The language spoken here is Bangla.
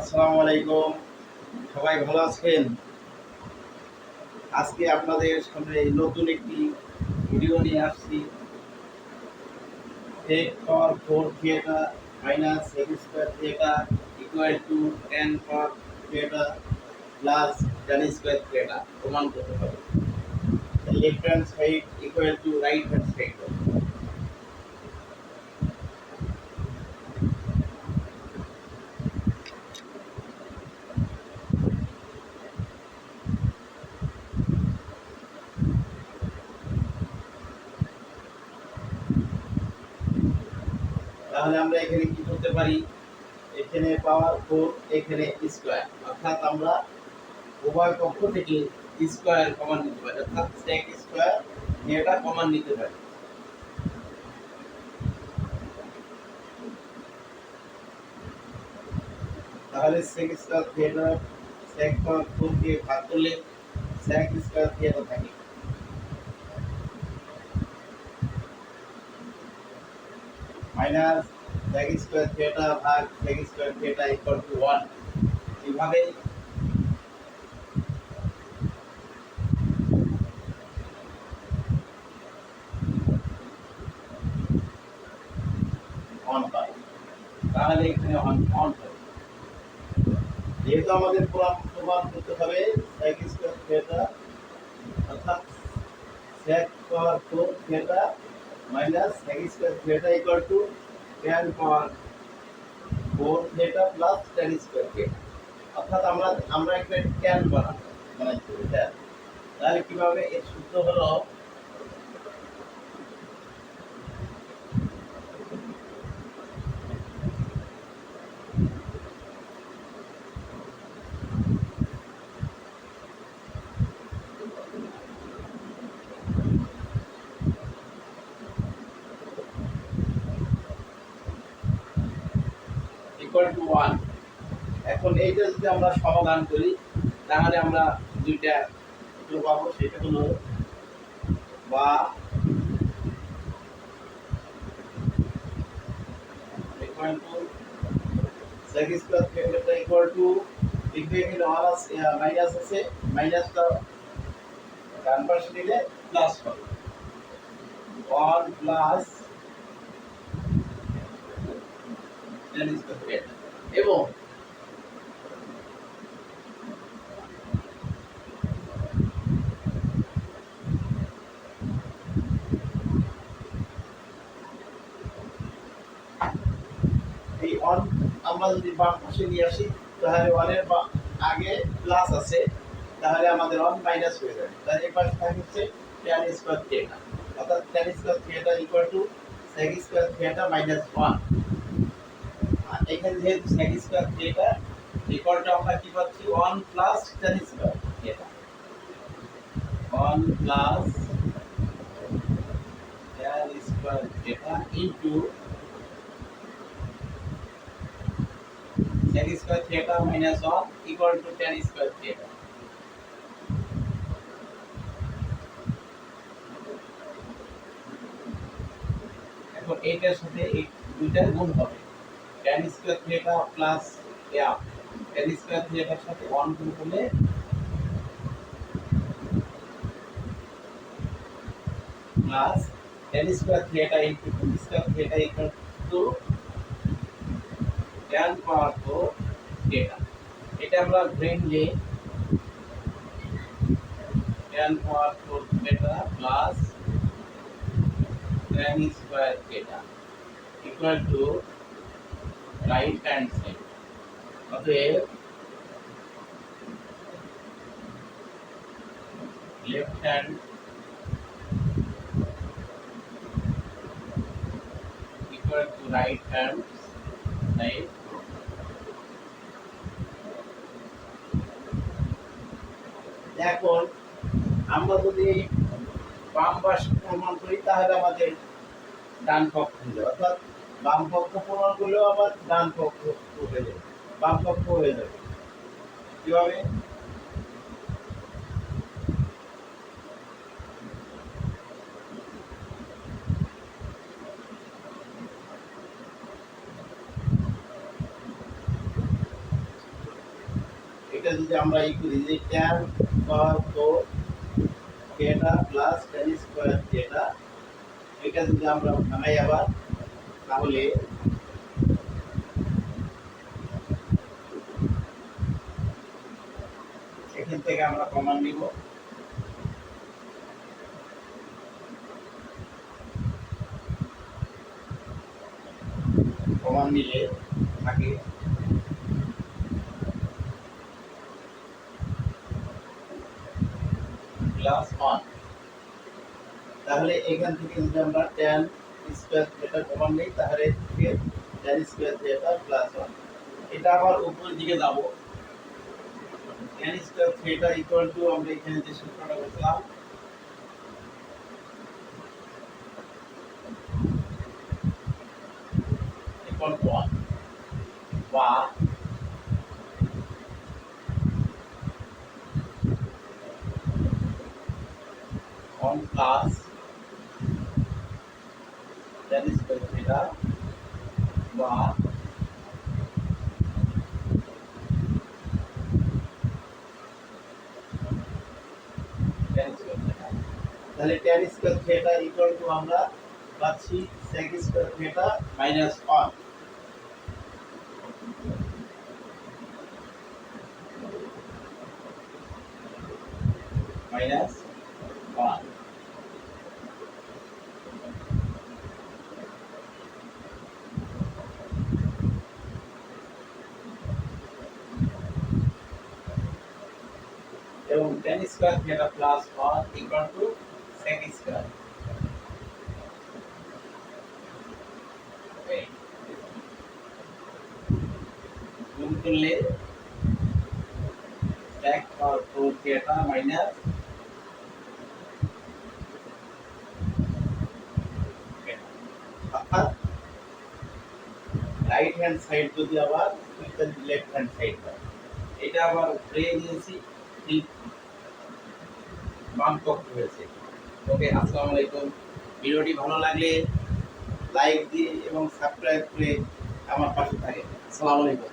আসসালামু আলাইকুম। সবাই ভালো আছেন? আজকে আপনাদের সামনে নতুন একটি ভিডিও নিয়ে আসছি। sec cos 4 theta minus sec square theta equal to tan cos theta plus tan square theta প্রমাণ করতে হবে। Left hand side equal to right hand side. তাহলে আমরা এখানে কি করতে পারি? এখানে পাওয়ার 4, এখানে স্কয়ার, অর্থাৎ আমরা উভয় পক্ষ থেকে স্কয়ার কমন নিতে পারি, অর্থাৎ sec স্কয়ার এটা কমন নিতে পারি। তাহলে sec square theta sec cos 4 দিয়ে ভাগ করলে sec স্কয়ার থিটা থাকে মাইনাস sec স্কয়ার থিটা ভাগ sec square theta equal two 1। এইভাবে অন পাই। তাহলে এখানে অন অন হবে। যেহেতু আমাদের প্রমাণ করতে হবে sec স্কয়ার থিটা অর্থাৎ sec cos 4 theta minus sec square theta equal to tan cos 4 theta plus tan square theta, অর্থাৎ আমরা একটা tan বানাচ্ছি। তাহলে কিভাবে? এর সূত্র হলো ইকুয়াল টু 1। এখন এইটা যদি আমরা সমাধান করি তাহলে আমরা দুইটা সূত্র পাবো। সেটা হলো বা equal to sec square theta equal two লিখবে এখানে আর আছে মাইনাস আছে, মাইনাসটা ডান পাশে নিলে প্লাস হবে 1 প্লাস tan স্কয়ার থিটা। এবং এই 1 আমরা যদি বাম পাশে নিয়ে আসি তাহলে 1 এর আগে প্লাস আছে, তাহলে আমাদের 1 মাইনাস হয়ে যাবে। তাহলে এই পাশে থাকে হচ্ছে tan স্কয়ার থিটা, অর্থাৎ tan square theta equal two sec square theta minus 1। আর এখানে যেহেতু sec square theta equal two আমরা কি পাচ্ছি 1 plus tan square theta, 1 plus tan square theta into sec square theta minus 1 equal to tan square theta. এখন এইটার সাথে এই দুইটার গুণ হবে, tan square theta plus tan square থিটার সাথে 1 গুণ করলে plus tan square theta into tan square theta equal to tan power 4 theta. এটা আমরা ব্রেনলি tan power 4 theta plus tan square theta equal to right hand side. অতএব left hand equal to right hand side। এখন আমরা যদি বাম পাশ প্রমাণ করি তাহলে আমাদের ডান পক্ষ হয়ে যাবে, অর্থাৎ বাম পক্ষ প্রমাণ করলেও আবার ডান পক্ষ হয়ে যাবে, বাম পক্ষ হয়ে যাবে। কিভাবে? এটা যদি আমরা ই করি যে tan square four theta plus tan square theta, এটা যদি আমরা ভাঙাই আবার, তাহলে এখান থেকে আমরা কমন নিব। কমন নিলে থাকে প্লাস 1। তাহলে এখান থেকে যদি আমরা ট্যান স্কয়ার থিটা কমন নিই, তাহলে থেকে ট্যান স্কয়ার থিটা প্লাস 1। এটা আবার উপরের দিকে যাব। Tan square theta equal two আমরা এখানে যে সূত্রটা বললাম, ইকুয়াল টু 1 বা 1 প্লাস ট্যান স্কয়ার থিটা বা ট্যান স্কয়ার থিটা। তাহলে tan square theta equal two আমরা পাচ্ছি sec square theta minus 1 minus 1। এবং tan square theta plus 1 equal to sec square. গুণ করলে sec और 4 থিটা মাইনাস অর্থাৎ রাইট হ্যান্ড সাইড যদি আবার লেফট হ্যান্ড সাইড হয়, এটা আবার উপরে নিয়েছি, ঠিক বাম পক্ষ হয়েছে। ওকে, আসসালামু আলাইকুম। ভিডিওটি ভালো লাগলে লাইক দিয়ে এবং সাবস্ক্রাইব করে আমার পাশে থাকেন। আসসালামু আলাইকুম।